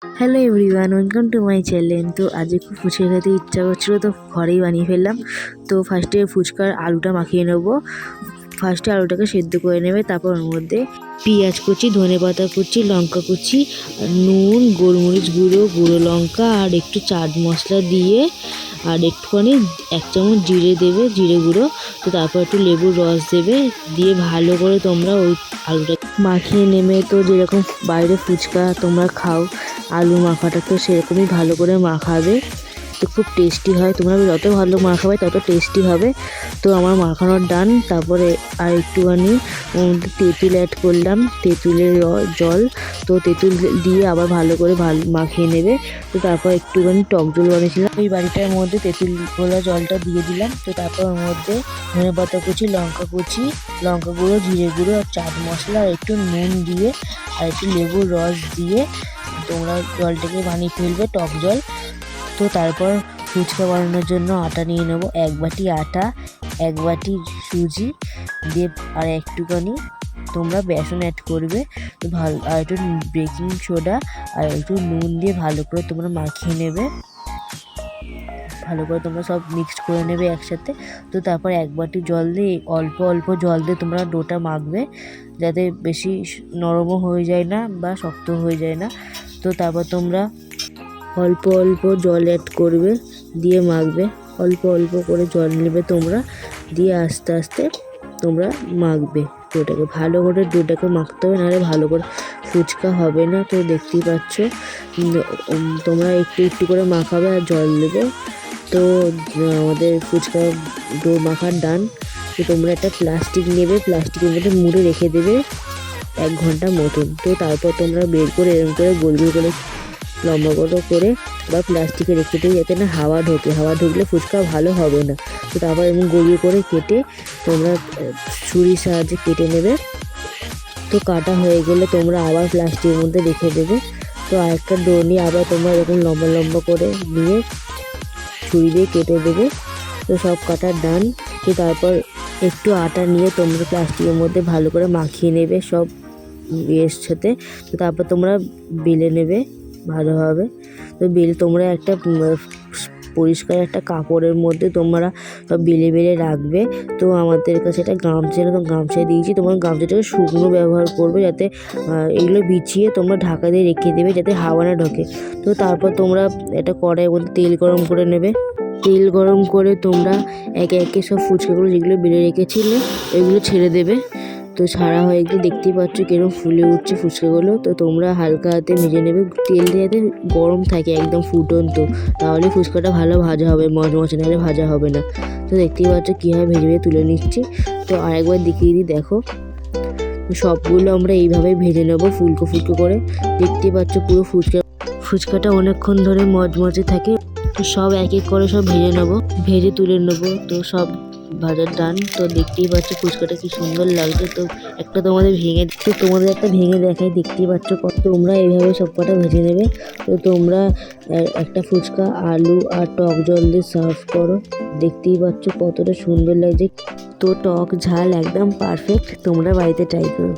Hello everyone, welcome to my channel. তো আজকে খুব ফুচকা খেতে ইচ্ছা করছিলো, তো ঘরেই বানিয়ে ফেললাম। তো ফার্স্টে ফুচকার আলুটা মাখিয়ে নেবো। ফার্স্টে আলুটাকে সেদ্ধ করে নেবে, তারপর ওর মধ্যে পেঁয়াজ কুচি, ধনেপাতা কুচি, লঙ্কা কুচি, নুন, গোলমরিচ গুঁড়ো, গুঁড়ো লঙ্কা আর একটু চাট মশলা দিয়ে আর একটুখানি 1 চামচ জিরে দেবে, জিরে গুঁড়ো। তো তারপর একটু লেবুর রস দেবে, দিয়ে ভালো করে তোমরা ওই আলুটা মাখিয়ে নেবে। তো যেরকম বাইরে ফুচকা তোমরা খাও আলু মাখাটা, তো সেরকমই ভালো করে মাখাবে। তো খুব টেস্টি হয়, তোমরা যত ভালো মাখাবে তত টেস্টি হবে। তো আমার মাখানোর ডান। তারপরে আর একটুখানি তেঁতুল অ্যাড করলাম, তেঁতুলের জল। তো তেঁতুল দিয়ে আবার ভালো করে মাখিয়ে নেবে। তো তারপর একটুখানি টক জল বানিয়েছিলাম, ওই বাড়িটার মধ্যে তেঁতুল গোলা জলটা দিয়ে দিলাম। তো তারপর ওর মধ্যে ধনেপাতা কুচি, লঙ্কা কুচি, লঙ্কা গুঁড়ো, জিরে গুঁড়ো আর চাট মশলা আর একটু নুন দিয়ে আর একটু লেবুর রস দিয়ে তোমরা জলটাকে বানিয়ে ফেলবে, টক জল। তো তারপর ফুচকা বানানোর জন্য আটা নিয়ে নেবো, 1 বাটি আটা, 1 বাটি সুজি দিয়ে আর একটুখানি তোমরা বেসন অ্যাড করবে। তো ভালো, আর একটু বেকিং সোডা আর একটু নুন দিয়ে ভালো করে তোমরা মাখিয়ে নেবে। ভালো করে তোমরা সব মিক্সড করে নেবে একসাথে। তো তারপর 1 বাটি জল দিয়ে অল্প অল্প জল দিয়ে তোমরা ডোটা মাখবে, যাতে বেশি নরমও হয়ে যায় না বা শক্ত হয়ে যায় না। তো তারপর তোমরা অল্প অল্প জল অ্যাড করবে, দিয়ে মাখবে। অল্প অল্প করে জল নেবে তোমরা, দিয়ে আস্তে আস্তে তোমরা মাখবে ডোটাকে। ভালো করে ডোটাকে মাখতে হবে, নাহলে ভালো করে ফুচকা হবে না। তো দেখতেই পাচ্ছ তোমরা একটু একটু করে মাখাবে আর জল দেবে। তো আমাদের ফুচকা ডো মাখার ডান। তো তোমরা একটা প্লাস্টিক নেবে, প্লাস্টিকের মধ্যে মুড়ে রেখে দেবে 1 ঘন্টা মতন। তো তারপর তোমরা বের করে এরকম করে গোল গোল করে লম্বা করে বা প্লাস্টিকে রেখে দেবে, যাতে না হাওয়া ঢোকে। হাওয়া ঢুকলে ফুচকা ভালো হবে না। তো তারপর এমন গড়িয়ে করে কেটে তোমরা ছুরির সাহায্যে কেটে নেবে। তো কাটা হয়ে গেলে তোমরা আবার প্লাস্টিকের মধ্যে রেখে দেবে। তো আরেকটা ডো নিয়ে আবার তোমরা এরকম লম্বা লম্বা করে নিয়ে ছুরি দিয়ে কেটে দেবে। তো সব কাটার ডান। তো তারপর একটু আটা নিয়ে তোমরা প্লাস্টিকের মধ্যে ভালো করে মাখিয়ে নেবে সব এর সাথে। তো তারপর তোমরা বেলে নেবে ভালোভাবে। তো বেলে তোমরা একটা পরিষ্কার একটা কাপড়ের মধ্যে তোমরা সব বেলে বেলে রাখবে। তো আমাদের কাছে একটা গামছা ছিল, তো গামছা দিয়েছি। তোমরা গামছাটাকে শুকনো ব্যবহার করবে, যাতে এগুলো বিছিয়ে তোমরা ঢাকা দিয়ে রেখে দেবে, যাতে হাওয়া না ঢোকে। তো তারপর তোমরা একটা কড়াইয়ের মধ্যে তেল গরম করে নেবে। তেল গরম করে তোমরা একে একে সব ফুচকাগুলো যেগুলো বেলে রেখেছিলে এগুলো ছেড়ে দেবে। তো ছাড়া হয়ে গেলে দেখতেই পাচ্ছ কিরকম ফুলে উঠছে ফুচকাগুলো। তো তোমরা হালকা হাতে ভেজে নেবে, তেলটা যাতে গরম থাকে একদম ফুটন্ত, তাহলে ফুচকাটা ভালো ভাজা হবে, মচমচে, নাহলে ভাজা হবে না। তো দেখতেই পাচ্ছ কীভাবে ভেজে ভেজে তুলে নিচ্ছি। তো আরেকবার দেখিয়ে দিই, দেখো। তো সবগুলো আমরা এইভাবেই ভেজে নেবো ফুলকো ফুলকো করে। দেখতেই পাচ্ছ পুরো ফুচকাটা অনেকক্ষণ ধরে মচমচে থাকে। তো সব এক এক করে সব ভেজে নেবো, ভেজে তুলে নেবো। তো সব ভাজার ডান। তো দেখতেই পাচ্ছ ফুচকাটা কি সুন্দর লাগছে। তো তোমাদের একটা ভেঙে দেখাই, দেখতেই পাচ্ছ কত। তোমরা এইভাবে সব কটা ভেজে নেবে। তো তোমরা একটা ফুচকা আলু আর টক জল দিয়ে সার্ভ করো। দেখতেই পাচ্ছ কতটা সুন্দর লাগছে। তো টক ঝাল একদম পারফেক্ট, তোমরা বাড়িতে ট্রাই করো।